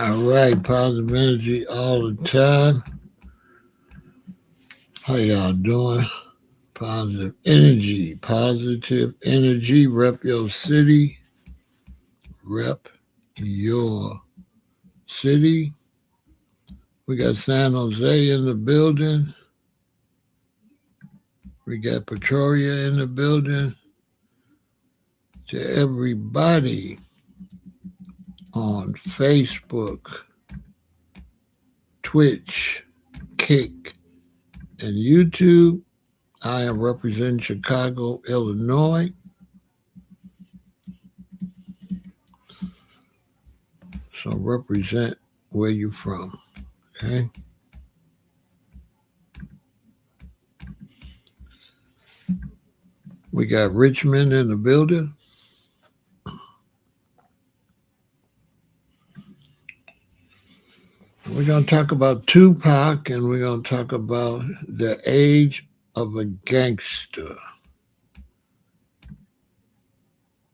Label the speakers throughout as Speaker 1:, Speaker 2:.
Speaker 1: All right, positive energy all the time. How y'all doing? Positive energy. Rep your city, rep your city. We got San Jose in the building. We got Petroria in the building. To everybody on Facebook, Twitch, Kick, and YouTube. I am representing Chicago, Illinois. So represent where you're from. Okay. We got Richmond in the building. We're going to talk about Tupac and we're going to talk about the age of a gangster.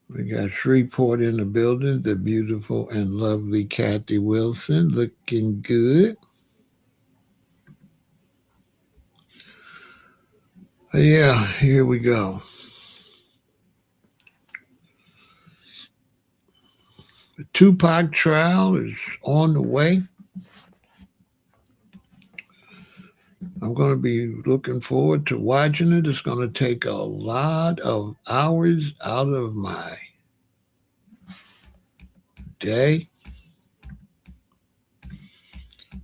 Speaker 1: We got Shreveport in the building, the beautiful and lovely Kathy Wilson, looking good. Yeah, here we go. The Tupac trial is on the way. I'm going to be looking forward to watching it. It's going to take a lot of hours out of my day,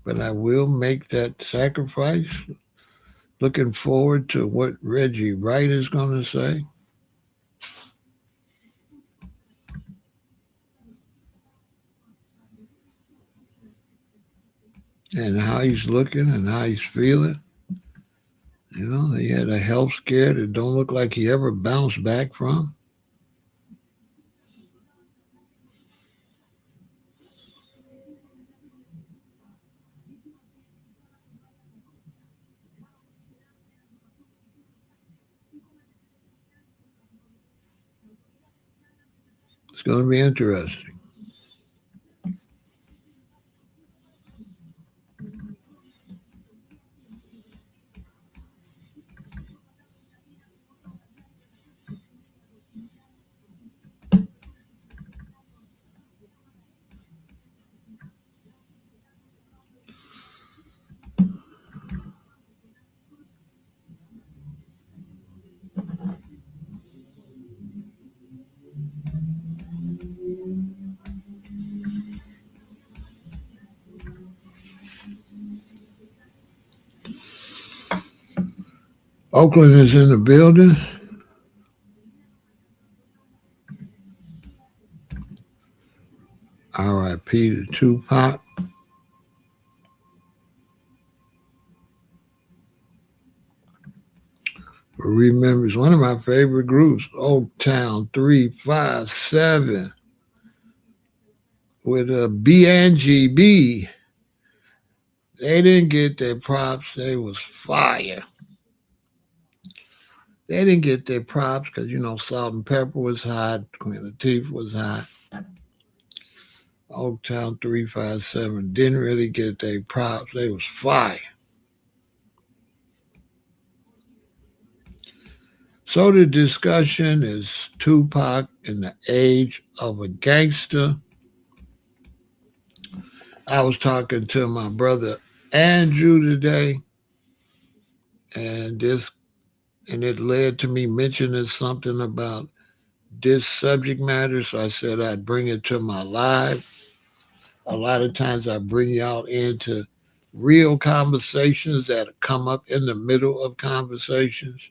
Speaker 1: but I will make that sacrifice. Looking forward to what Reggie Wright is going to say. And how he's looking and how he's feeling. You know, he had a health scare that don't look like he ever bounced back from. It's going to be interesting. Oakland is in the building. R.I.P. to Tupac. Remembers one of my favorite groups, Oaktown 357, with a B&GB. They didn't get their props. They was fire. They didn't get their props because, you know, Salt and Pepper was hot. Queen Latifah was hot. Oaktown 357 didn't really get their props. They was fire. So the discussion is Tupac and the age of a gangster. I was talking to my brother Andrew today, and it led to me mentioning something about this subject matter. So I said I'd bring it to my live. A lot of times I bring y'all into real conversations that come up in the middle of conversations.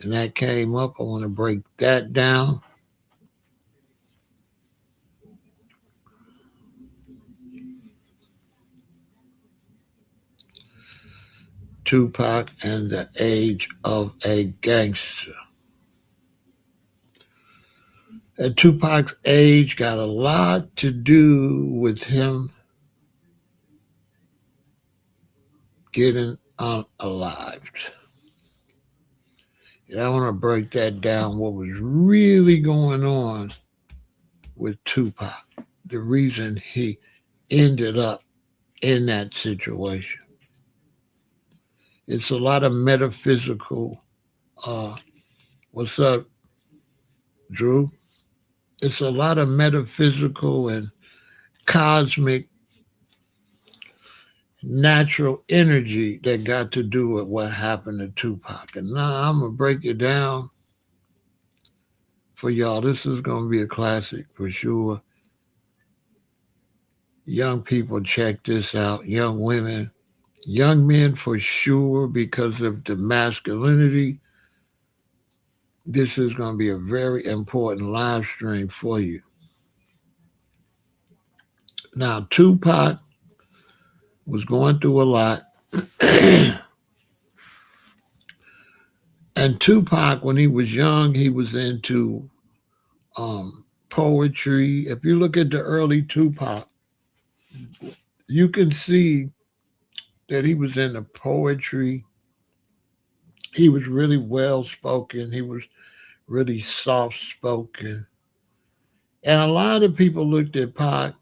Speaker 1: And that came up. I want to break that down. Tupac and the age of a gangster. And Tupac's age got a lot to do with him getting unalived. And I want to break that down, what was really going on with Tupac. The reason he ended up in that situation. It's a lot of metaphysical. Uh, what's up, Drew? It's a lot of metaphysical and cosmic natural energy that got to do with what happened to Tupac. And now I'm gonna break it down for y'all. This is gonna be a classic for sure. Young people, check this out. Young women, young men for sure, because of the masculinity. This is gonna be a very important live stream for you. Now, Tupac was going through a lot. And Tupac, when he was young, he was into poetry. If you look at the early Tupac, you can see that he was into poetry. He was really well spoken. He was really soft spoken. And a lot of people looked at Pac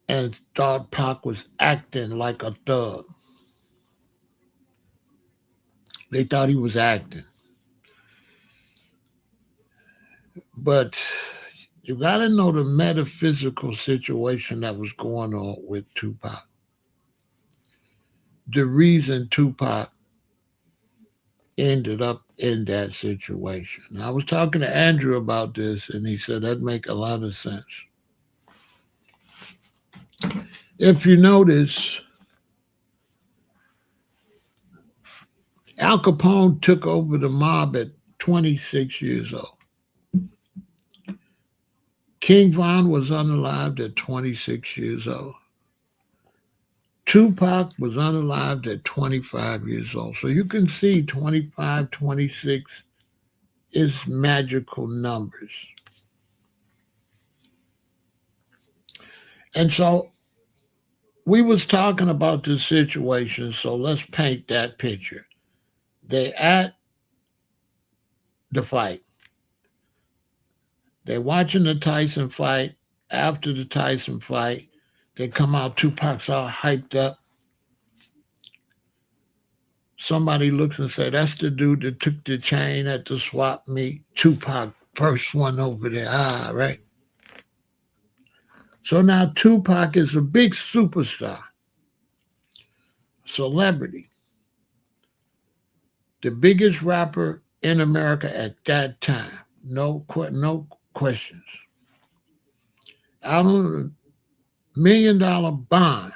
Speaker 1: and thought Pac was acting like a thug. They thought he was acting. But you got to know the metaphysical situation that was going on with Tupac. The reason Tupac ended up in that situation. I was talking to Andrew about this, and he said that make a lot of sense. If you notice, Al Capone took over the mob at 26 years old. King Von was unalived at 26 years old. Tupac was unalived at 25 years old. So you can see 25, 26 is magical numbers. And so we was talking about this situation, so let's paint that picture. They at the fight. They're watching the Tyson fight. After the Tyson fight, they come out, Tupac's all hyped up. Somebody looks and say, that's the dude that took the chain at the swap meet. Tupac, first one over there. Right. So now Tupac is a big superstar, celebrity, the biggest rapper in America at that time. No questions. Out on $1 million bond.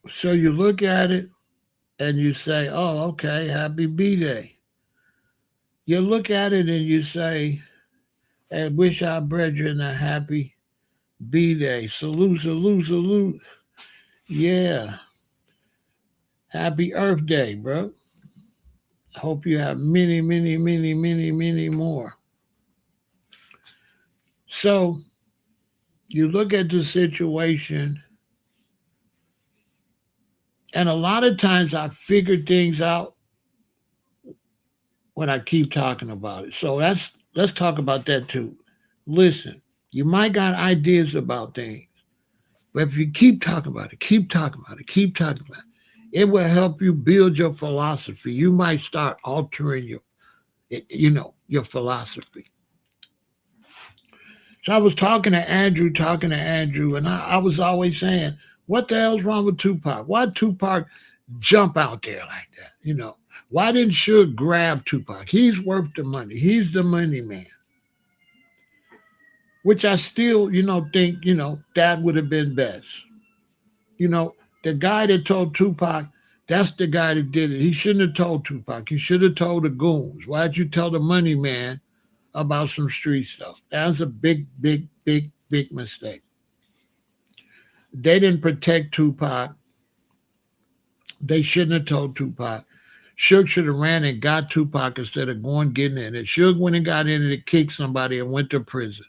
Speaker 1: So you look at it and you say, oh, okay, happy B-Day. You look at it and you say, hey, wish our brethren a happy B-Day. Salute, salute, salute. Yeah. Happy Earth Day, bro. Hope you have many, many, many, many, many more. So you look at the situation, and a lot of times I figure things out when I keep talking about it. So let's talk about that too. Listen, you might got ideas about things, but if you keep talking about it, keep talking about it, keep talking about it, it will help you build your philosophy. You might start altering your philosophy. So I was talking to Andrew, and I was always saying, what the hell's wrong with Tupac? Why Tupac jump out there like that? Why didn't Suge grab Tupac? He's worth the money. He's the money man. Which I still, think, that would have been best. The guy that told Tupac, that's the guy that did it. He shouldn't have told Tupac. He should have told the goons. Why'd you tell the money man about some street stuff? That was a big, big, big, big mistake. They didn't protect Tupac. They shouldn't have told Tupac. Suge should have ran and got Tupac instead of going getting in it. Suge went and got in it, kicked somebody, and went to prison.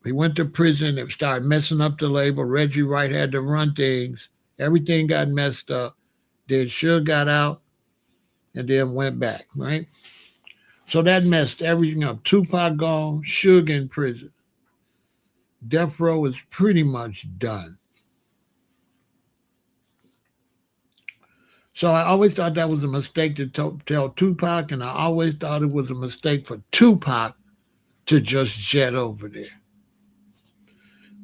Speaker 1: He went to prison and started messing up the label. Reggie Wright had to run things. Everything got messed up. Then Suge got out and then went back, right? So that messed everything up. Tupac gone, Suge in prison. Death Row is pretty much done. So I always thought that was a mistake to tell Tupac, and I always thought it was a mistake for Tupac to just jet over there.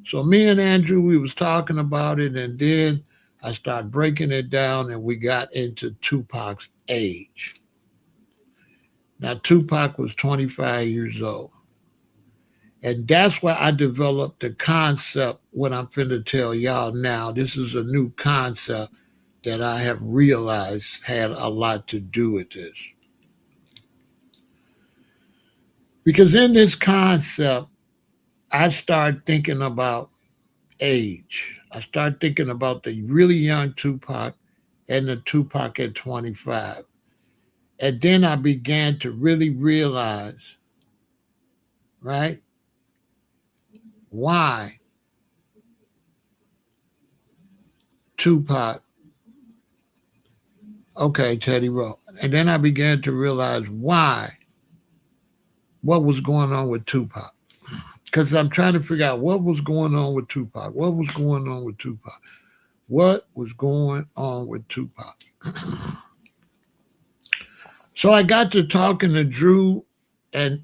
Speaker 1: So me and Andrew, we was talking about it, and then I started breaking it down, and we got into Tupac's age. Now Tupac was 25 years old. And that's why I developed the concept, what I'm finna tell y'all now. This is a new concept that I have realized had a lot to do with this. Because in this concept, I started thinking about age. I started thinking about the really young Tupac and the Tupac at 25. And then I began to really realize, right, why Tupac, okay, Teddy Rowe. And then I began to realize why, what was going on with Tupac. Because I'm trying to figure out what was going on with Tupac. What was going on with Tupac? What was going on with Tupac? So I got to talking to Drew, and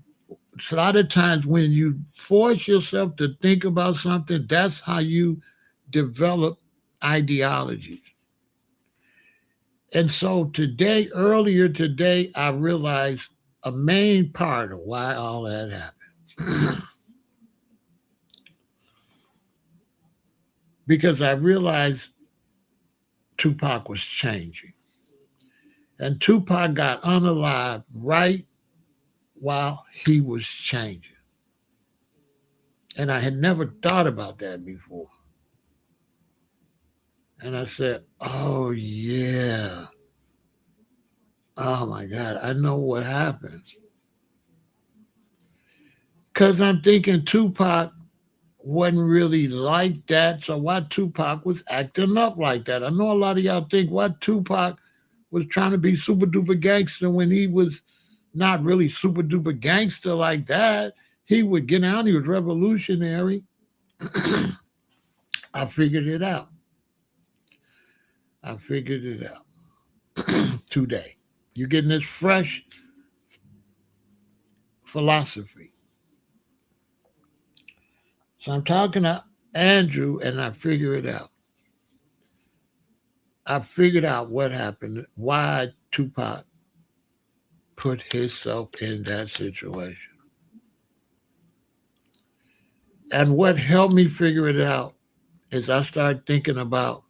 Speaker 1: a lot of times when you force yourself to think about something, that's how you develop ideologies. And so today, earlier today, I realized a main part of why all that happened. Because I realized Tupac was changing. And Tupac got unalive right while he was changing. And I had never thought about that before. And I said, oh, yeah. Oh, my God. I know what happened. Because I'm thinking Tupac wasn't really like that. So why Tupac was acting up like that? I know a lot of y'all think why Tupac was trying to be super duper gangster when he was not really super duper gangster like that. He would get out, he was revolutionary. I figured it out. I figured it out today. You're getting this fresh philosophy. So I'm talking to Andrew and I figure it out. I figured out what happened, why Tupac put himself in that situation. And what helped me figure it out is I started thinking about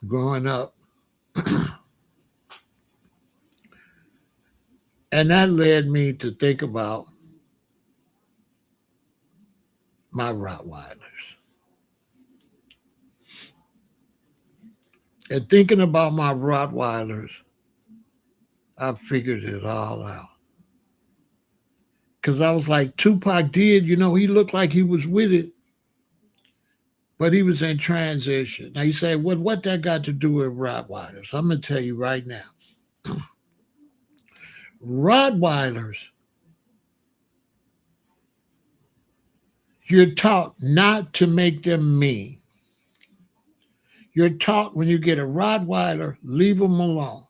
Speaker 1: growing up. And that led me to think about my Rottweilers. And thinking about my Rottweilers, I figured it all out. Because I was like, Tupac did, he looked like he was with it, but he was in transition. Now you say, what that got to do with Rottweilers? I'm going to tell you right now. Rottweilers, you're taught not to make them mean. You're taught when you get a Rottweiler, leave them alone.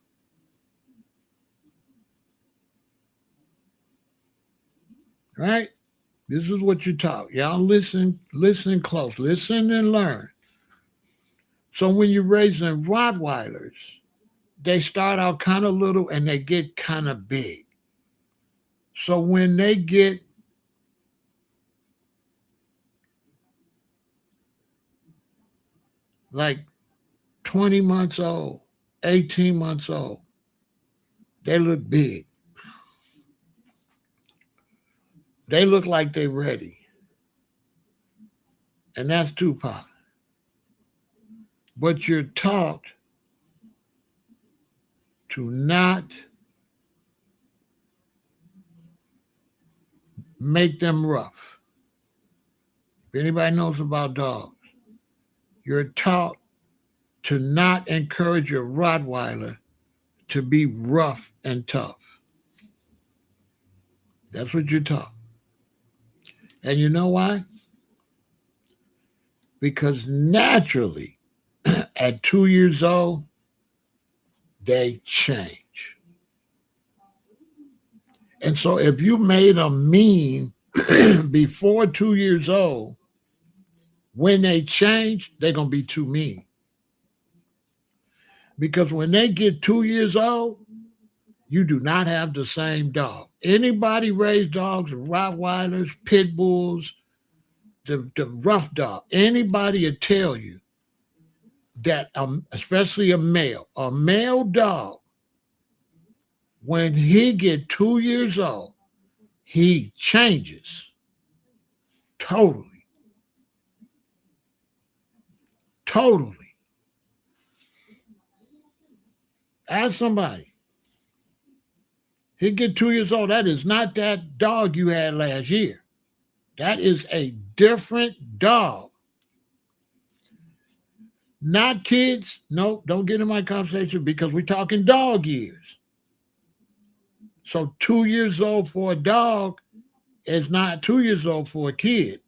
Speaker 1: Right? This is what you're taught. Y'all listen close, listen and learn. So when you're raising Rottweilers, they start out kind of little and they get kind of big. So when they get like 20 months old, 18 months old, they look big. They look like they're ready. And that's Tupac. But you're taught to not make them rough. anybody knows about dogs, you're taught to not encourage your Rottweiler to be rough and tough. That's what you're taught. And you know why? Because naturally, at 2 years old, they change. And so if you made them mean before 2 years old, when they change, they're going to be too mean. Because when they get 2 years old, you do not have the same dog. Anybody raise dogs, Rottweilers, Pit Bulls, the rough dog, anybody will tell you that, especially a male dog, when he get 2 years old, he changes totally, totally. Ask somebody. He get 2 years old. That is not that dog you had last year. That is a different dog. Not kids. No, don't get in my conversation because we're talking dog years. So 2 years old for a dog is not 2 years old for a kid.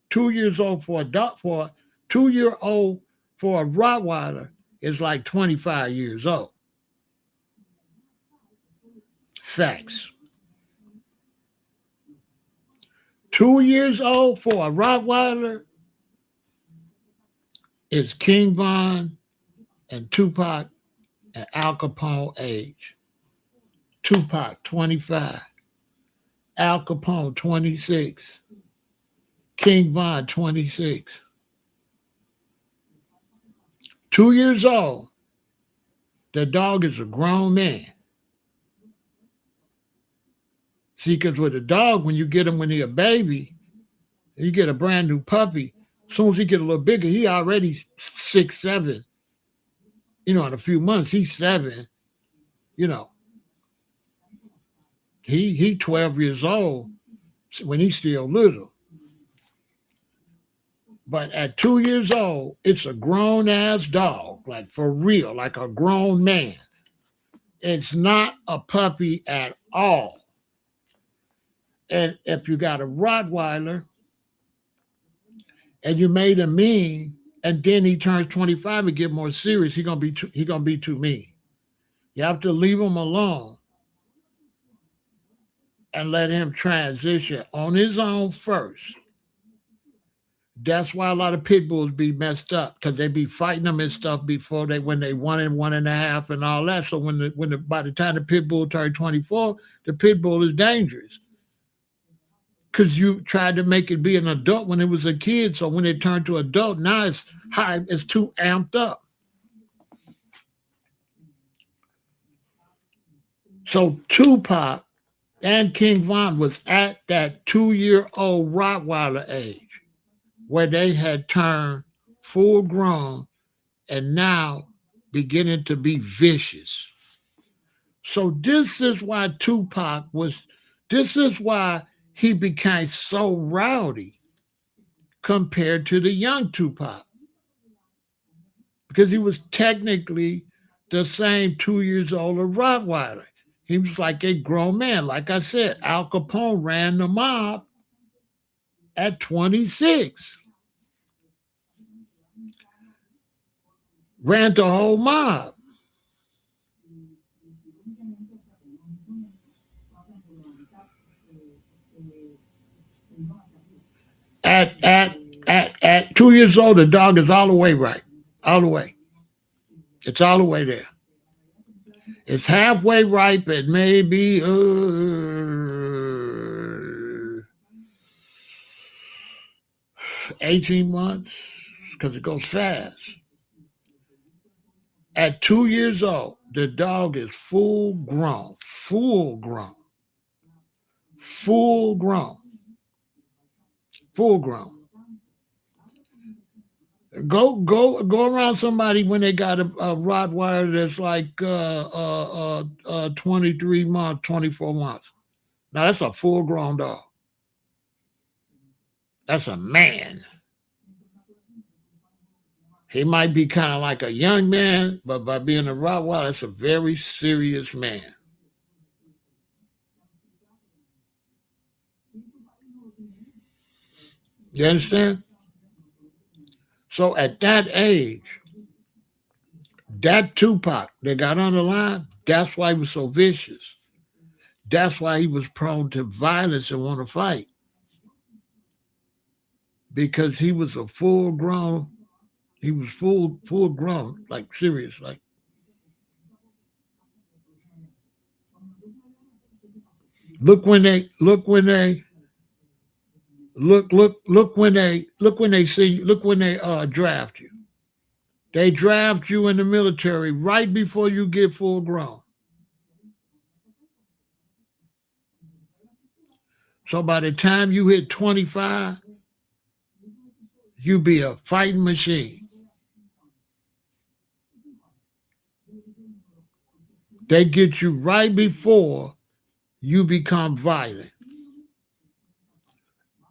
Speaker 1: 2 years old for a dog, for a 2 year old for a Rottweiler is like 25 years old. Facts. 2 years old for a Rottweiler is King Von and Tupac and Al Capone age. Tupac 25, Al Capone 26, King Von 26. 2 years old, the dog is a grown man. See, because with a dog, when you get him when he's a baby, you get a brand new puppy, as soon as he get a little bigger, he already 6, 7. In a few months, he's 7. You know, he 12 years old when he's still little. But at 2 years old, it's a grown ass dog, like for real, like a grown man. It's not a puppy at all. And if you got a Rottweiler and you made him mean, and then he turns 25 and get more serious, he gonna be too mean. You have to leave him alone and let him transition on his own first. That's why a lot of pit bulls be messed up because they be fighting them and stuff before when they 1 and 1.5 and all that. So by the time the pit bull turns 24, the pit bull is dangerous because you tried to make it be an adult when it was a kid. So when it turned to adult, now it's high, it's too amped up. So Tupac and King Von was at that 2-year-old Rottweiler age where they had turned full grown and now beginning to be vicious. So this is why this is why he became so rowdy compared to the young Tupac. Because he was technically the same 2 years old as Rottweiler. He was like a grown man. Like I said, Al Capone ran the mob at 26. Ran the whole mob. At 2 years old, the dog is all the way right. All the way. It's all the way there. It's halfway ripe at maybe 18 months because it goes fast. At 2 years old, the dog is full grown, full grown, full grown, full grown. Go around somebody when they got a Rottweiler that's like 23 months, 24 months. Now that's a full grown dog. That's a man. He might be kind of like a young man, but by being a Rottweiler, that's a very serious man. You understand? So at that age, that Tupac that got on the line, that's why he was so vicious. That's why he was prone to violence and want to fight. Because he was a full grown, he was full grown, like serious. Like look when they look when they see look when they draft you. They draft you in the military right before you get full grown. So by the time you hit 25, you be a fighting machine. They get you right before you become violent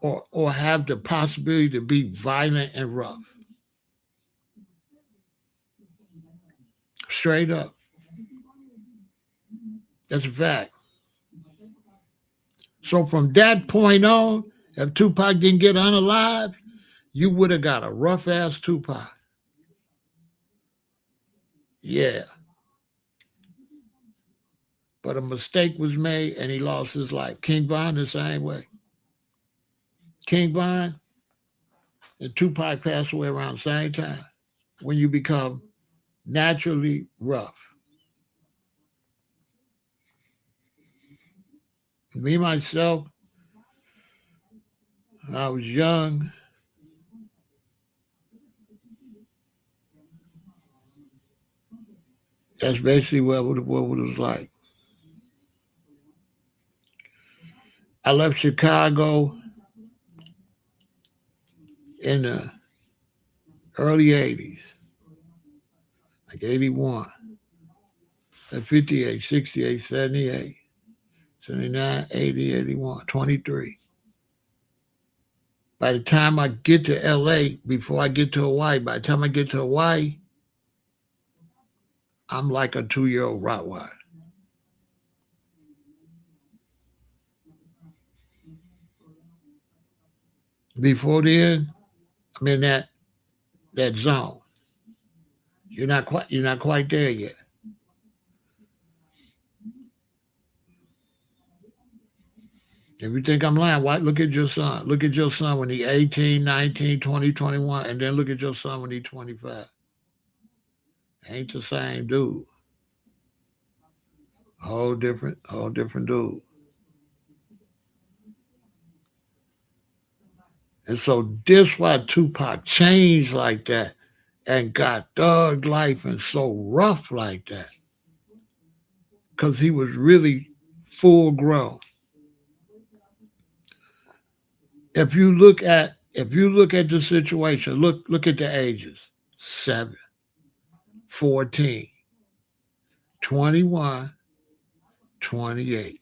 Speaker 1: or have the possibility to be violent and rough. Straight up. That's a fact. So from that point on, if Tupac didn't get unalive, you would have got a rough ass Tupac. Yeah. But a mistake was made and he lost his life. King Von the same way. King Von and Tupac passed away around the same time when you become naturally rough. Me, myself, when I was young, that's basically what it was like. I left Chicago in the early 80s, like 81, at 58, 68, 78, 79, 80, 81, 23. By the time I get to LA, before I get to Hawaii, by the time I get to Hawaii, I'm like a 2-year-old Rottweiler. Before then, I'm in that zone. You're not quite there yet. If you think I'm lying, why look at your son? Look at your son when he's 18, 19, 20, 21, and then look at your son when he's 25. Ain't the same dude. Whole different dude. And so this why Tupac changed like that and got thug life and so rough like that. Because he was really full grown. If you look at the situation, look at the ages. 7, 14, 21, 28.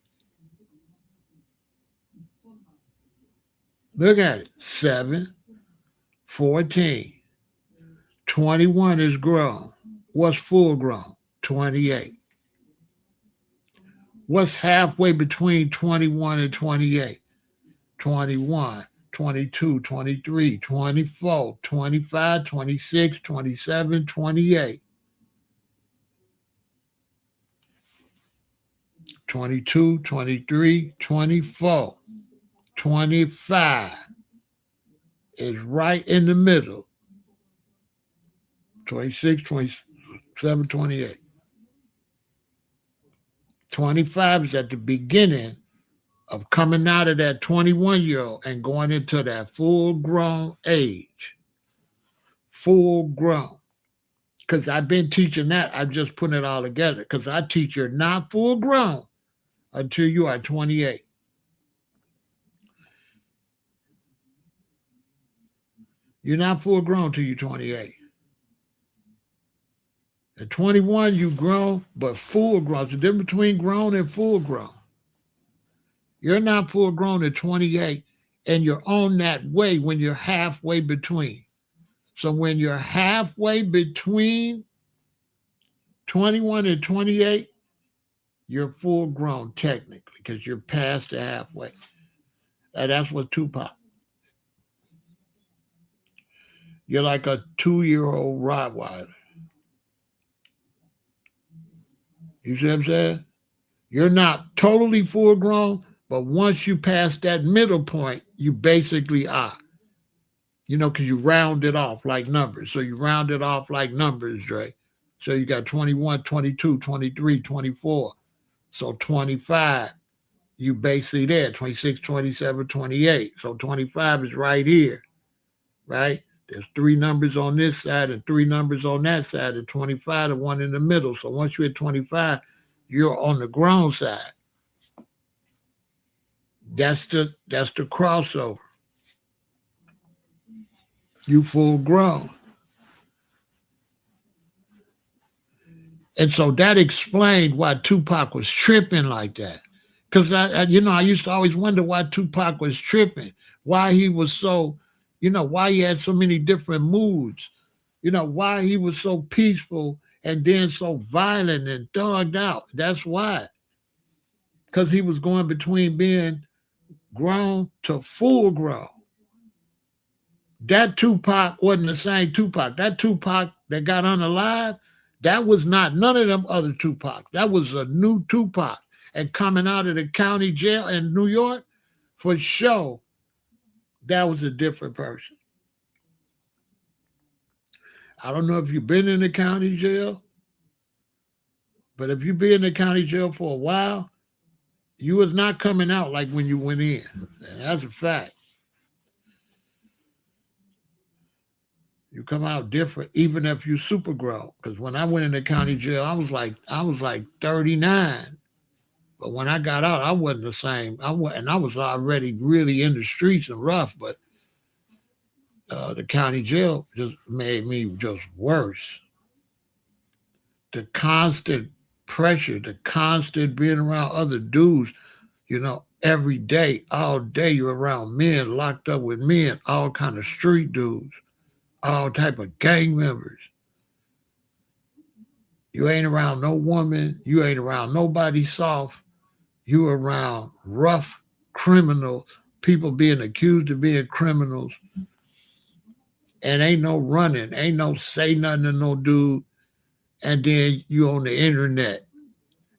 Speaker 1: Look at it. 7, 14, 21 is grown. What's full grown? 28. What's halfway between 21 and 28? 21, 22, 23, 24, 25, 26, 27, 28. 22, 23, 24, 25 is right in the middle. 26, 27, 28. 25 is at the beginning of coming out of that 21-year-old and going into that full grown age. Full grown. Because I've been teaching that. I'm just putting it all together. Because I teach you're not full grown until you are 28. You're not full grown until you're 28. At 21, you grown, but full grown. There's a difference between grown and full grown. You're not full grown at 28, and you're on that way when you're halfway between. So when you're halfway between 21 and 28, you're full grown technically because you're past the halfway. And that's what Tupac. You're like a 2-year-old Rottweiler. You see what I'm saying? You're not totally full grown, but once you pass that middle point, you basically are. Because you round it off like numbers. So you round it off like numbers, Dre. So you got 21, 22, 23, 24. So 25, you basically there. 26, 27, 28. So 25 is right here, right? There's three numbers on this side and three numbers on that side. And 25, the one in the middle. So once you're at 25, you're on the grown side. That's the crossover. You full grown. And so that explained why Tupac was tripping like that. Because I used to always wonder why Tupac was tripping, why he was so, why he had so many different moods, why he was so peaceful and then so violent and thugged out. That's why. Because he was going between being grown to full grown. That Tupac wasn't the same Tupac. That Tupac that got unalive, that was not none of them other Tupac. That was a new Tupac. And coming out of the county jail in New York, for sure, that was a different person. I don't know if you've been in the county jail, but if you've been in the county jail for a while, you was not coming out like when you went in. And that's a fact. You come out different, even if you super grown. Because when I went into county jail, I was like 39. But when I got out, I wasn't the same. And I was already really in the streets and rough. But the county jail just made me just worse. The constant pressure, the constant being around other dudes, every day, all day, you're around men, locked up with men, all kind of street dudes, all type of gang members. You ain't around no woman. You ain't around nobody soft. You around rough criminal people being accused of being criminals. And ain't no running. Ain't no say nothing to no dude. And then you on the internet.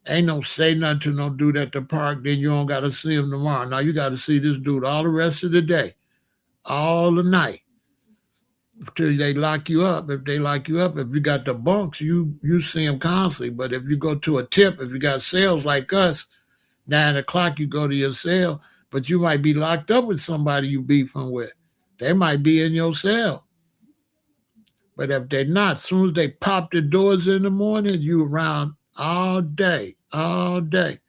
Speaker 1: Ain't no say nothing to no dude at the park. Then you don't got to see him tomorrow. Now you got to see this dude all the rest of the day. All the night. Until they lock you up. If they lock you up, if you got the bunks, you see them constantly. But if you go to a tip, if you got cells like us, 9 o'clock you go to your cell, but you might be locked up with somebody you beefing with. They might be in your cell. But if they're not, as soon as they pop the doors in the morning, you around all day, all day.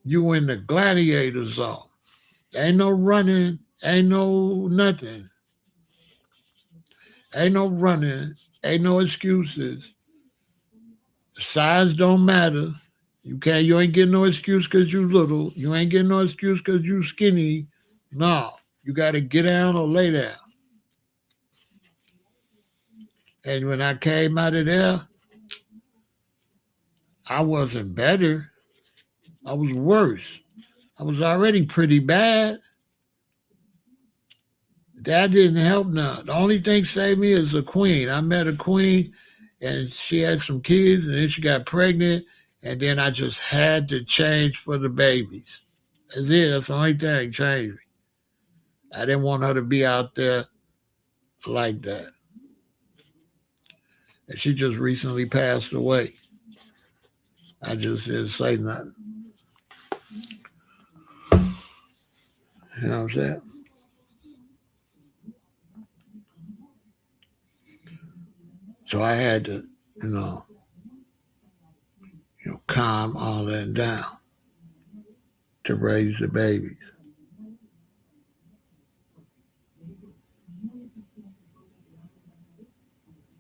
Speaker 1: You in the gladiator zone. Ain't no running, ain't no nothing. Ain't no running, ain't no excuses. Size don't matter. You ain't getting no excuse because you little. You ain't getting no excuse because you skinny. No, you got to get down or lay down. And when I came out of there, I wasn't better. I was worse. I was already pretty bad. That didn't help none. The only thing saved me is a queen. I met a queen and she had some kids and then she got pregnant and then I just had to change for the babies. That's it. That's the only thing changed me. I didn't want her to be out there like that. And she just recently passed away. I just didn't say nothing. You know what I'm saying? So I had to, calm all that down to raise the babies.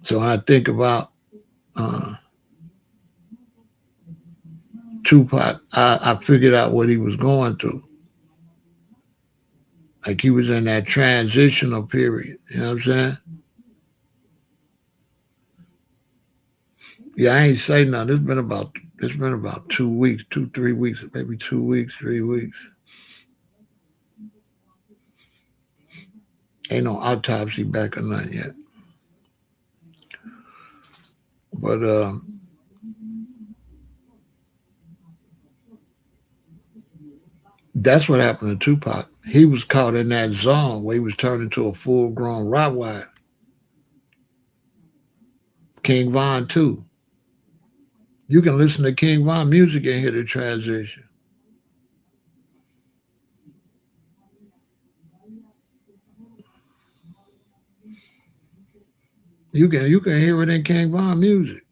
Speaker 1: So I think about Tupac. I figured out what he was going through. Like he was in that transitional period. You know what I'm saying? Yeah, I ain't say nothing. It's been about 2 weeks, 2, 3 weeks, maybe 2 weeks, 3 weeks. Ain't no autopsy back or nothing yet. But that's what happened to Tupac. He was caught in that zone where he was turned into a full grown Rottweiler. King Von too. You can listen to King Von music and hear the transition. You can hear it in King Von music.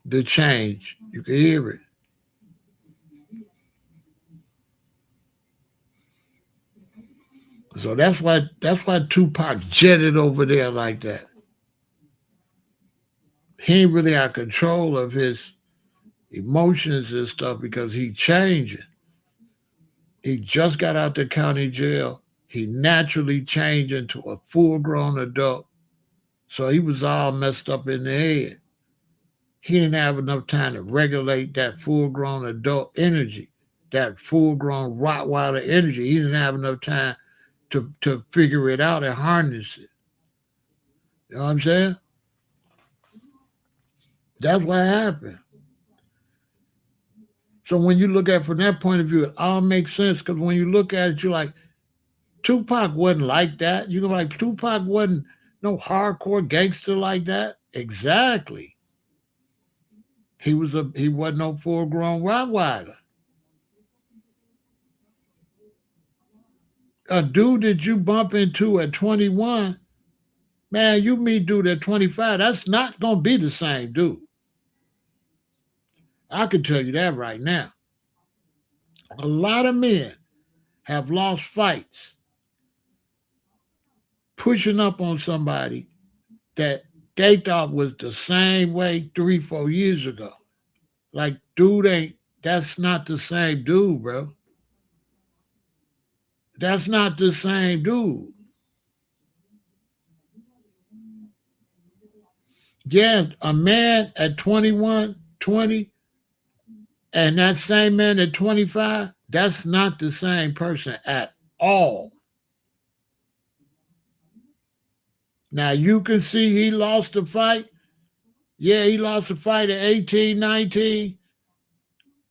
Speaker 1: The change. You can hear it. So that's why Tupac jetted over there like that. He ain't really out control of his emotions and stuff because he changing. He just got out the county jail. He naturally changed into a full grown adult. So he was all messed up in the head. He didn't have enough time to regulate that full grown adult energy, that full grown Rottweiler energy. He didn't have enough time to figure it out and harness it. You know what I'm saying? That's what happened. So when you look at it from that point of view, it all makes sense because when you look at it, you're like, Tupac wasn't like that. You know, like Tupac wasn't no hardcore gangster like that. Exactly. He wasn't no full grown Rottweiler. A dude that you bump into at 21, man, you meet dude at 25, that's not gonna be the same dude. I can tell you that right now. A lot of men have lost fights pushing up on somebody that they thought was the same way 3, 4 years ago. Like, dude ain't that's not the same dude, bro. That's not the same dude. Yeah, a man at 21, 20, and that same man at 25, that's not the same person at all. Now you can see he lost the fight. Yeah, he lost the fight at 18, 19.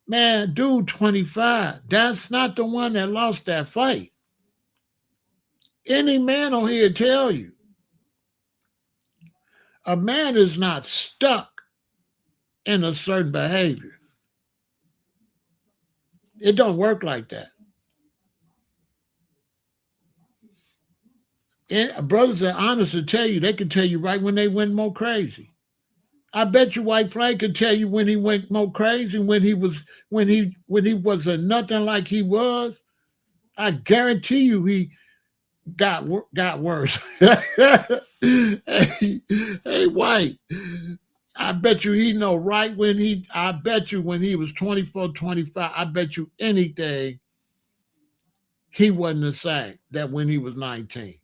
Speaker 1: Man, dude, 25. That's not the one that lost that fight. Any man on here tell you a man is not stuck in a certain behavior. It don't work like that. And brothers that are honest to tell you, they can tell you right when they went more crazy. I bet you White Flag could tell you when he went more crazy, when he wasn't nothing like he was. I guarantee you he got worse. Hey, White, I bet you he know right when he. I bet you when he was 24, 25. I bet you anything he wasn't the same that when he was 19.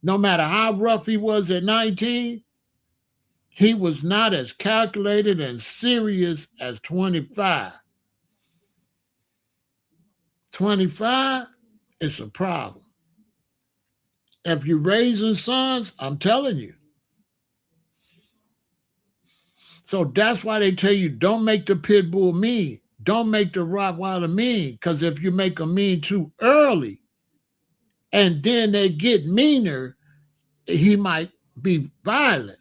Speaker 1: No matter how rough he was at 19, he was not as calculated and serious as 25. 25, it's a problem. If you're raising sons, I'm telling you. So that's why they tell you don't make the pit bull mean. Don't make the Rottweiler mean. Because if you make them mean too early and then they get meaner, he might be violent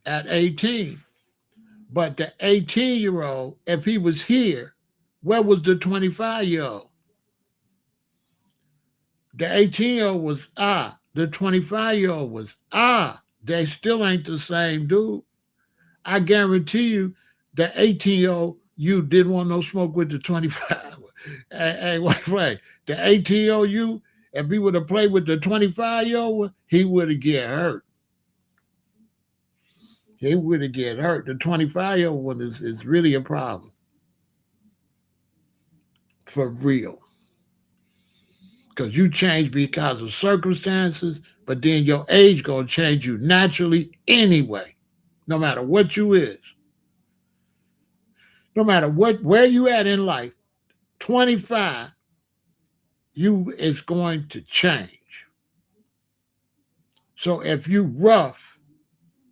Speaker 1: at 18. But the 18-year-old, if he was here, where was the 25-year-old? The 18-year-old was the 25-year-old was They still ain't the same dude. I guarantee you, the 18-year-old you didn't want no smoke with the 25. Hey, White Flag, the 18-year-old you, if he would have played with the 25-year-old, he would have get hurt. They would get hurt. The 25-year-old one is really a problem for real. Because you change because of circumstances, but then your age gonna change you naturally anyway. No matter what you is, no matter what where you at in life, 25, you is going to change. So if you rough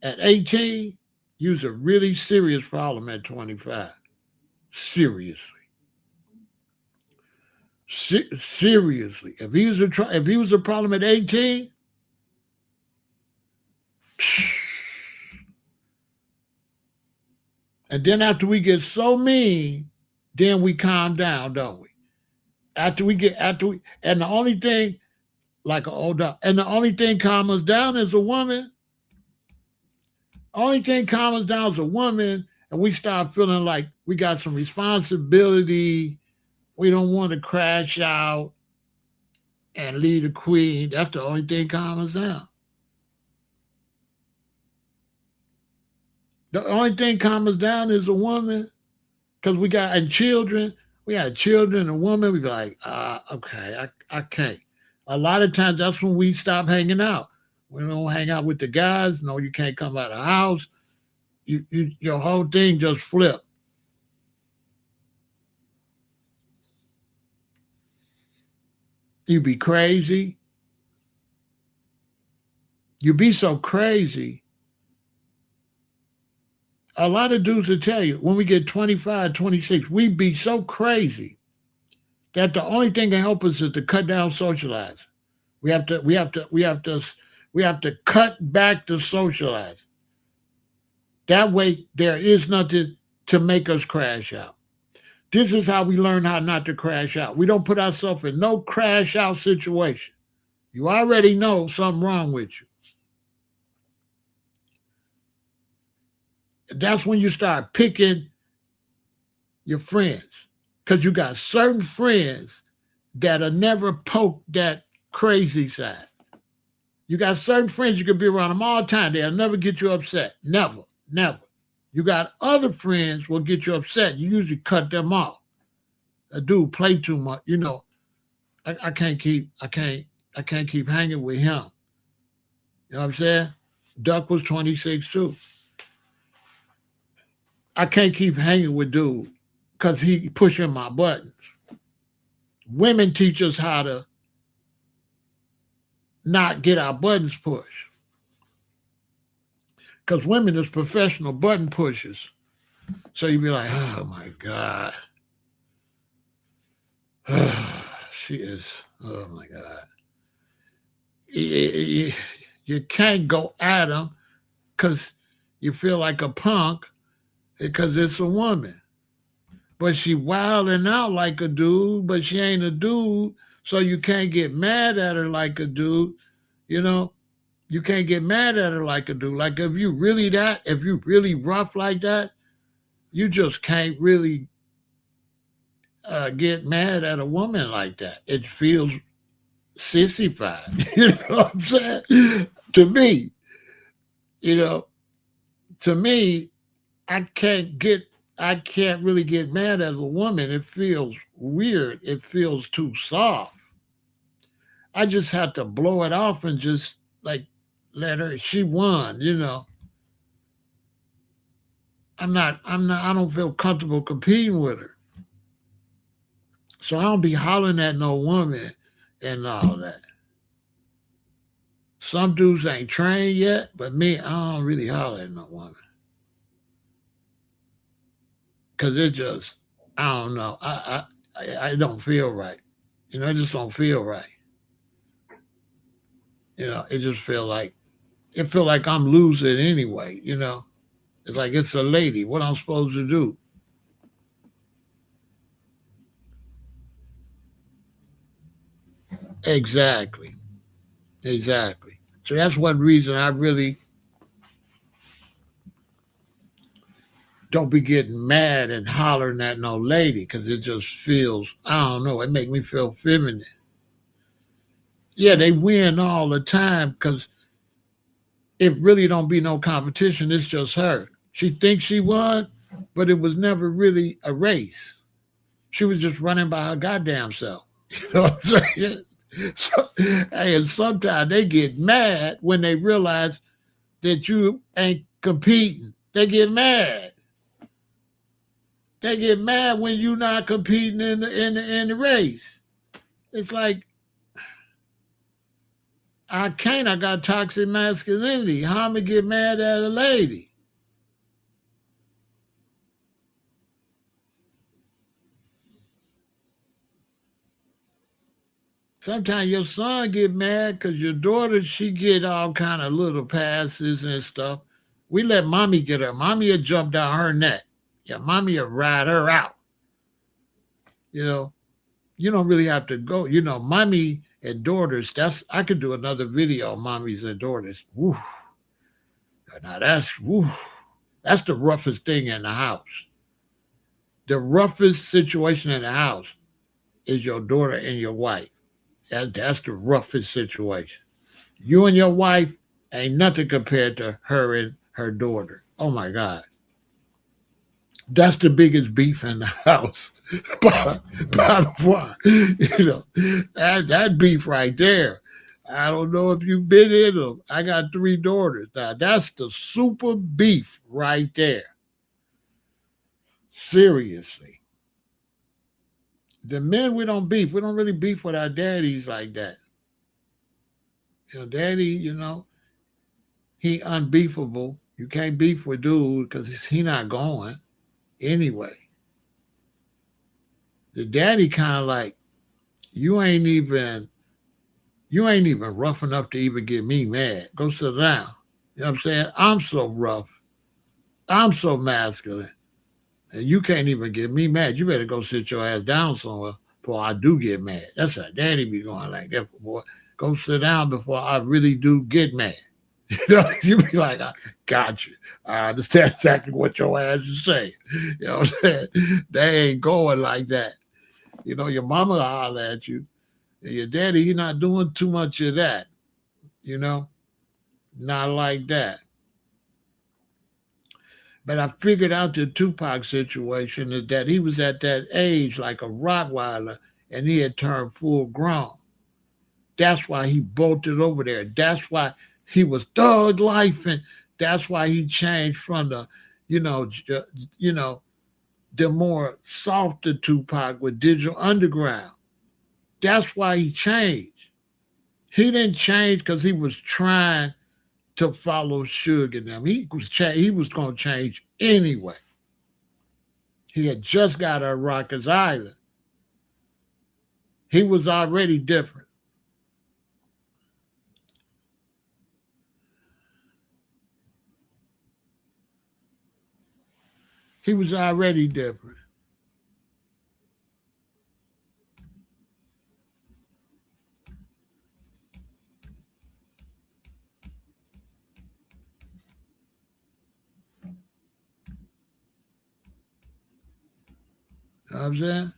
Speaker 1: at 18, you's a really serious problem at 25. Seriously. Seriously. If he was a problem at 18, and then after we get so mean, then we calm down, don't we? And the only thing, like an old dog, and the only thing calm us down is a woman. Only thing calm us down is a woman, and we start feeling like we got some responsibility. We don't want to crash out and leave the queen. That's the only thing calm us down. The only thing calm us down is a woman, because we got and children. We had children, a woman. We be like, okay, I can't. A lot of times that's when we stop hanging out. We don't hang out with the guys. No, you can't come out of the house. Your whole thing just flip. You be crazy. You be so crazy. A lot of dudes will tell you when we get 25, 26, we be so crazy that the only thing that help us is to cut down socializing. We have to cut back the socializing. That way there is nothing to make us crash out. This is how we learn how not to crash out. We don't put ourselves in no crash out situation. You already know something wrong with you. That's when you start picking your friends. Because you got certain friends that'll never poke that crazy side. You got certain friends you can be around them all the time. They'll never get you upset. Never, never. You got other friends will get you upset. You usually cut them off. A dude play too much. I can't keep hanging with him. You know what I'm saying? Duck was 26 too. I can't keep hanging with dude because he pushing my buttons. Women teach us how to not get our buttons pushed. Because women is professional button pushers. So you be like, oh my God. She is, oh my God. You can't go at them because you feel like a punk because it's a woman. But she wilding out like a dude, but she ain't a dude. So you can't get mad at her like a dude. You can't get mad at her like a dude. Like if you really rough like that, you just can't really get mad at a woman like that. It feels sissified. You know what I'm saying? To me, to me, I can't really get mad as a woman. It feels weird. It feels too soft. I just have to blow it off and just like let her. She won. I don't feel comfortable competing with her. So I don't be hollering at no woman and all that. Some dudes ain't trained yet, but me, I don't really holler at no woman. Cause it just, I don't know. I don't feel right. It just don't feel right. It just feel like I'm losing anyway. It's like it's a lady. What I'm supposed to do? Exactly. Exactly. So that's one reason I really don't be getting mad and hollering at no lady because it just feels, I don't know, it make me feel feminine. Yeah, they win all the time because it really don't be no competition. It's just her. She thinks she won, but it was never really a race. She was just running by her goddamn self. You know what I'm saying? So, and sometimes they get mad when they realize that you ain't competing. They get mad. They get mad when you're not competing in the race. It's like I can't. I got toxic masculinity. How am I get mad at a lady? Sometimes your son get mad because your daughter she get all kind of little passes and stuff. We let mommy get her. Mommy will jump down her neck. Yeah, mommy will ride her out. You know, you don't really have to go. Mommy and daughters. That's I could do another video on mommies and daughters. Woo. Now that's woo. That's the roughest thing in the house. The roughest situation in the house is your daughter and your wife. That's the roughest situation. You and your wife ain't nothing compared to her and her daughter. Oh my God. That's the biggest beef in the house by far. That beef right there. I don't know if you've been in them. I got three daughters. Now that's the super beef right there. Seriously. The men we don't beef. We don't really beef with our daddies like that. Daddy, he unbeefable. You can't beef with dude because he not going anyway. The daddy kind of like you ain't even rough enough to even get me mad. Go sit down. You know what I'm saying? I'm so rough. I'm so masculine. And you can't even get me mad. You better go sit your ass down somewhere before I do get mad. That's how daddy be going like that, boy. Go sit down before I really do get mad. You be like, I got you. I understand exactly what your ass is saying. You know what I'm saying? They ain't going like that. Your mama holler at you. And your daddy, he not doing too much of that. You know? Not like that. But I figured out the Tupac situation is that he was at that age like a Rottweiler and he had turned full grown. That's why he bolted over there. That's why he was thug life and that's why he changed from the, you know, you know, the more softer Tupac with Digital Underground. That's why he changed. He didn't change because he was trying to follow Suge and them. He was going to change anyway. He had just got a Rikers Island. He was already different. He was already different. You know what I'm saying?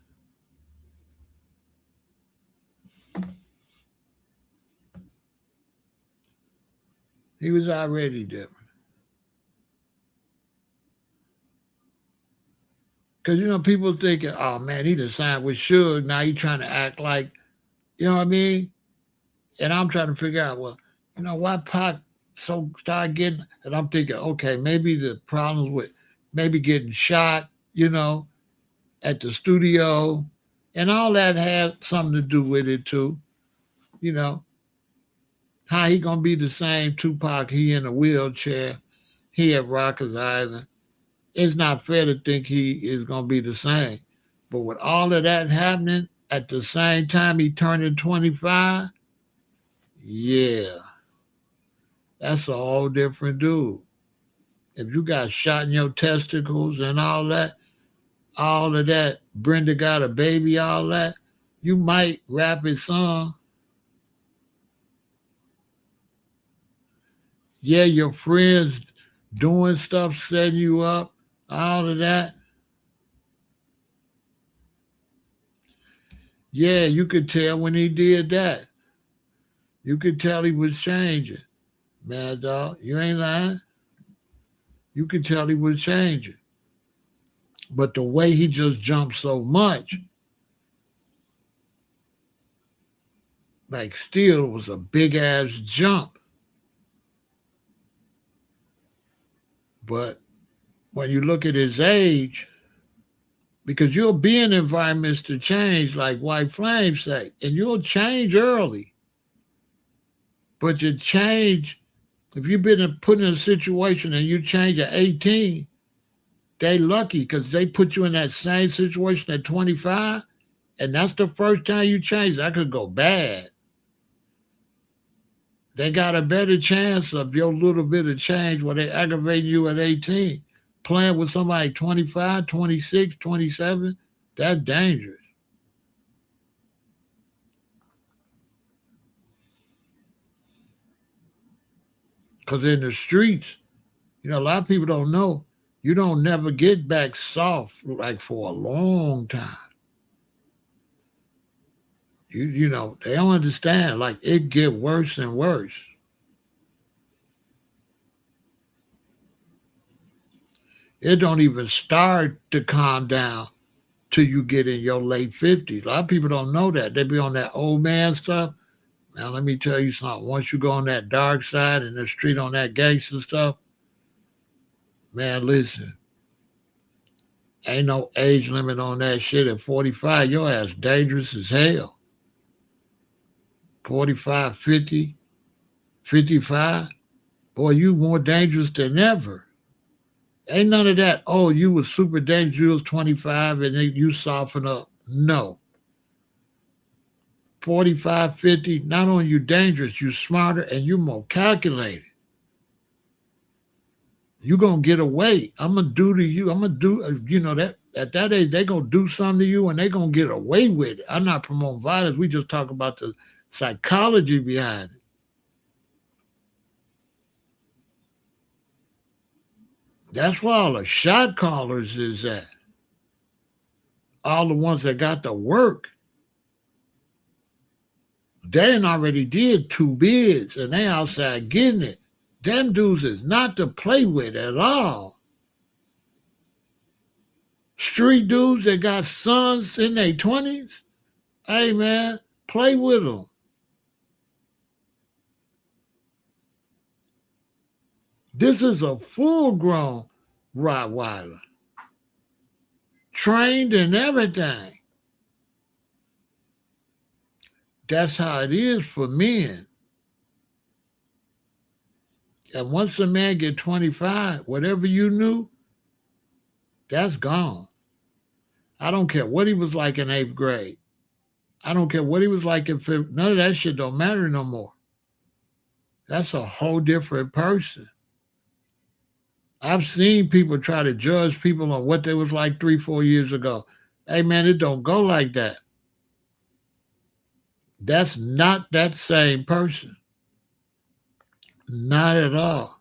Speaker 1: He was already different. Because, people thinking, oh man, he just signed with Suge. Now he trying to act like, you know what I mean? And I'm trying to figure out, well, why Pac so started getting, and I'm thinking, okay, maybe the problems with maybe getting shot, at the studio, and all that had something to do with it too. You know, how he gonna be the same Tupac? He in a wheelchair. He at Rikers Island. It's not fair to think he is gonna be the same. But with all of that happening at the same time he turning 25, yeah, that's a whole different dude. If you got shot in your testicles and all of that, Brenda got a baby, all that, you might rap his song. Yeah, your friends doing stuff, setting you up, all of that. Yeah, you could tell when he did that. You could tell he was changing. Mad Dog, you ain't lying. You could tell he was changing. But the way he just jumped so much, like still was a big ass jump. But when you look at his age, because you'll be in environments to change, like White Flame say, and you'll change early. But you change, if you've been put in a situation and you change at 18, they lucky because they put you in that same situation at 25, and that's the first time you change. That could go bad. They got a better chance of your little bit of change where they aggravating you at 18. Playing with somebody 25, 26, 27, that's dangerous. Because in the streets, a lot of people don't know, you don't never get back soft like for a long time. They don't understand. Like it get worse and worse. It don't even start to calm down till you get in your late 50s. A lot of people don't know that. They be on that old man stuff. Now let me tell you something. Once you go on that dark side in the street on that gangster stuff, man, listen. Ain't no age limit on that shit. At 45, your ass dangerous as hell. 45, 50, 55. Boy, you more dangerous than ever. Ain't none of that, oh, you was super dangerous, you was 25 and then you soften up. No. 45, 50, not only you dangerous, you smarter and you more calculated. You gonna get away. I'm gonna do to you. I'm gonna do. That at that age they gonna do something to you and they gonna get away with it. I'm not promoting violence. We just talk about the psychology behind it. That's why all the shot callers is at. All the ones that got the work, they done already did two bids and they outside getting it. Them dudes is not to play with at all. Street dudes that got sons in their 20s, hey man, play with them. This is a full grown Rottweiler, trained and everything. That's how it is for men. And once a man get 25, whatever you knew, that's gone. I don't care what he was like in 8th grade. I don't care what he was like in 5th. None of that shit don't matter no more. That's a whole different person. I've seen people try to judge people on what they was like 3, 4 years ago. Hey man, it don't go like that. That's not that same person. Not at all.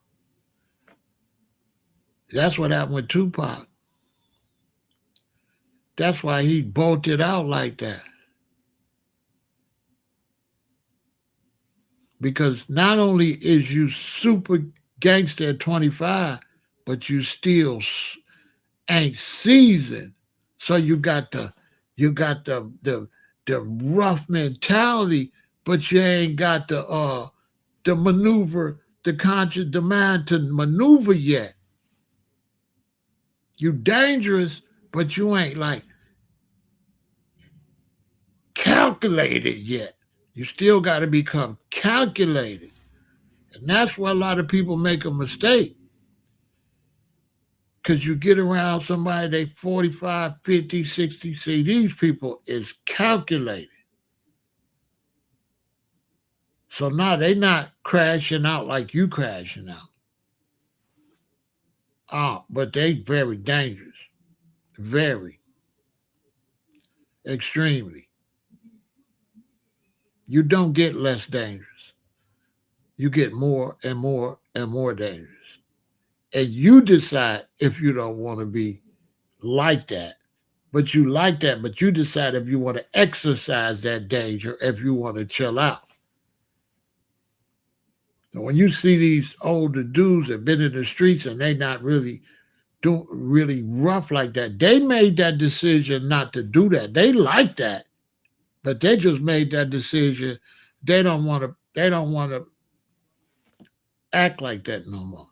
Speaker 1: That's what happened with Tupac. That's why he bolted out like that. Because not only is you super gangster at 25, but you still ain't seasoned. So you got the rough mentality, but you ain't got the maneuver, the mind to maneuver yet. You dangerous, but you ain't like calculated yet. You still got to become calculated. And that's where a lot of people make a mistake. Because you get around somebody, they 45, 50, 60. See, these people is calculated. So now they not crashing out like you crashing out. But they very dangerous. Very. Extremely. You don't get less dangerous. You get more and more and more dangerous. And you decide if you don't want to be like that. But you like that, but you decide if you want to exercise that danger, if you want to chill out. And when you see these older dudes that been in the streets and they not really rough like that, they made that decision not to do that. They like that, but they just made that decision. They don't want to act like that no more.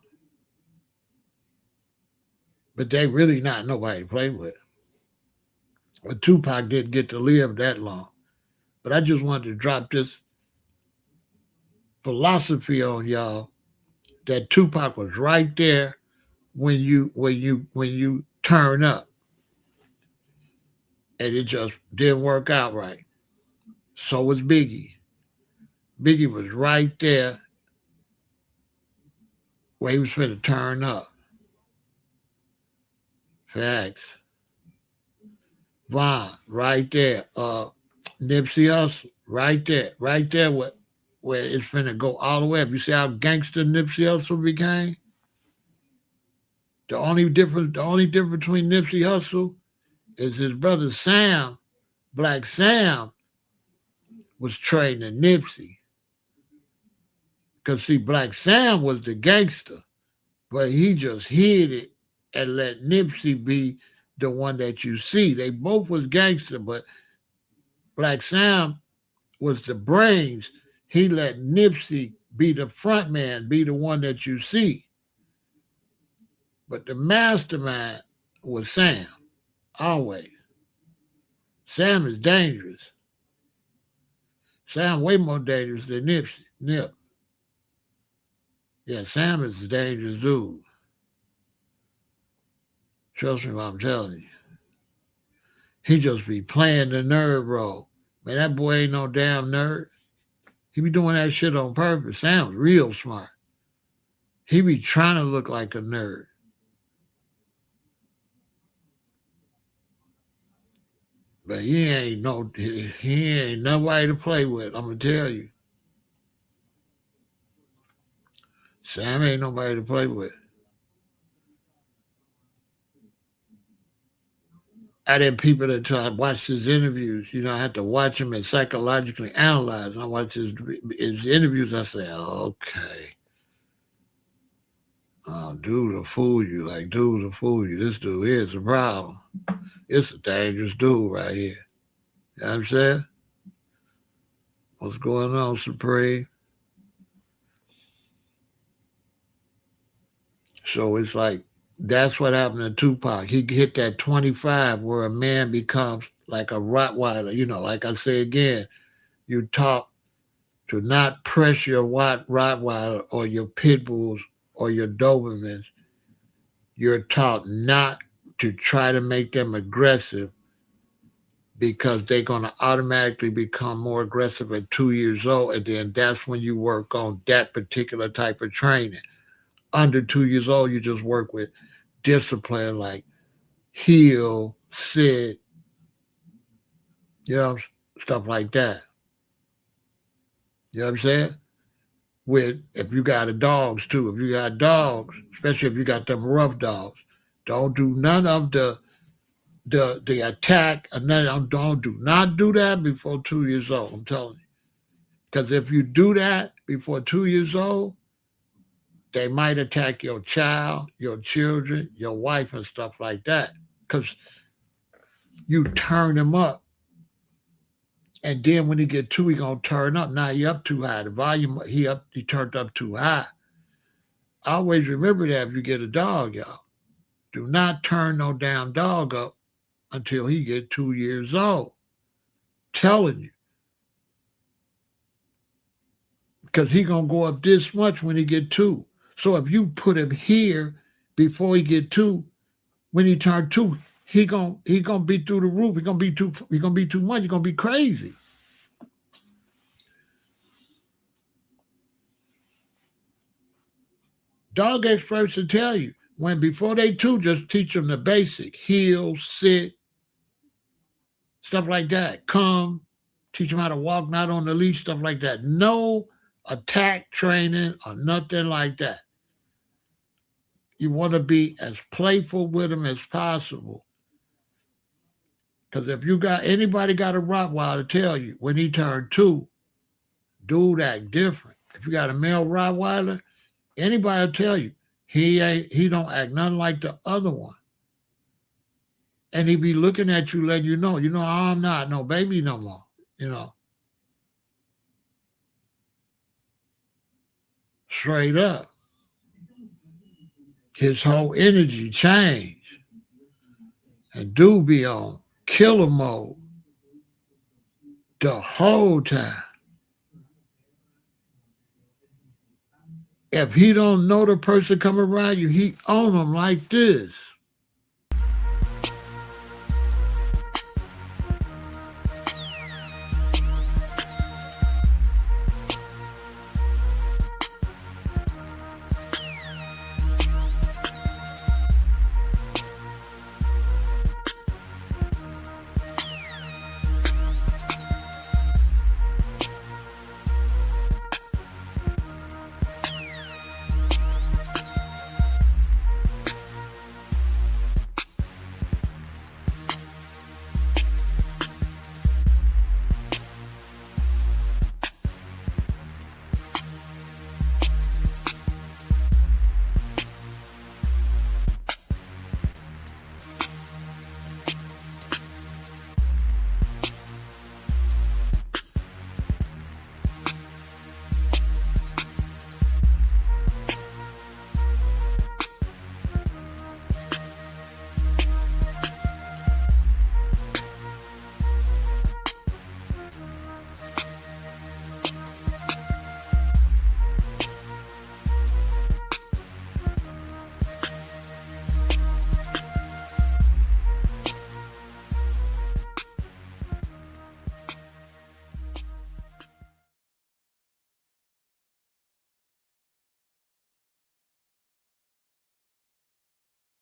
Speaker 1: But they really not nobody to play with. But Tupac didn't get to live that long. But I just wanted to drop this philosophy on y'all that Tupac was right there when you turn up, and it just didn't work out right. So was Biggie. Biggie was right there where he was finna turn up. Facts. Vaughn, right there. Nipsey Hussle, right there where it's finna go all the way up. You see how gangster Nipsey Hussle became? The only difference between Nipsey Hussle is his brother Sam, Black Sam, was training Nipsey. Cause see, Black Sam was the gangster, but he just hid it and let Nipsey be the one that you see. They both was gangster, but Black Sam was the brains. He let Nipsey be the front man, be the one that you see. But the mastermind was Sam, always. Sam is dangerous. Sam way more dangerous than Nipsey. Nip. Yeah, Sam is a dangerous dude. Trust me what I'm telling you. He just be playing the nerd role. Man, that boy ain't no damn nerd. He be doing that shit on purpose. Sam's real smart. He be trying to look like a nerd. But he ain't nobody to play with, I'm gonna tell you. Sam ain't nobody to play with. I did people that try to watch his interviews. I had to watch him and psychologically analyze. I watch his interviews. I say, okay, dude will fool you. Like, dude will fool you. This dude is a problem. It's a dangerous dude right here. You know what I'm saying? What's going on, Supreme? So it's like, that's what happened to Tupac. He hit that 25 where a man becomes like a Rottweiler. Like I say again, you taught to not press your Rottweiler or your pit bulls or your Dobermans. You're taught not to try to make them aggressive because they're going to automatically become more aggressive at 2 years old. And then that's when you work on that particular type of training. Under 2 years old, you just work with discipline like heel, sit, you know, stuff like that. You know what I'm saying? With if you got a dogs too, if you got dogs, especially if you got them rough dogs, don't do none of the attack and then don't do not do that before 2 years old. I'm telling you, because if you do that before 2 years old, they might attack your child, your children, your wife, and stuff like that. Because you turn them up. And then when he get two, he gonna turn up. Now he up too high. The volume he turned up too high. Always remember that if you get a dog, y'all. Do not turn no damn dog up until he get 2 years old. Telling you. Because he gonna go up this much when he get two. So if you put him here before he get two, when he turn two, he gonna be through the roof. He gonna be too much. He gonna be crazy. Dog experts will tell you when before they two, just teach them the basic heel, sit, stuff like that. Come, teach them how to walk, not on the leash, stuff like that. No attack training or nothing like that. You want to be as playful with them as possible. Because if you got anybody got a Rottweiler, tell you when he turned two, dude act different. If you got a male Rottweiler, anybody will tell you he don't act nothing like the other one. And he be looking at you, letting you know, I'm not no baby no more. You know, straight up. His whole energy change and do be on killer mode the whole time. If he don't know the person coming around you, he on them like this.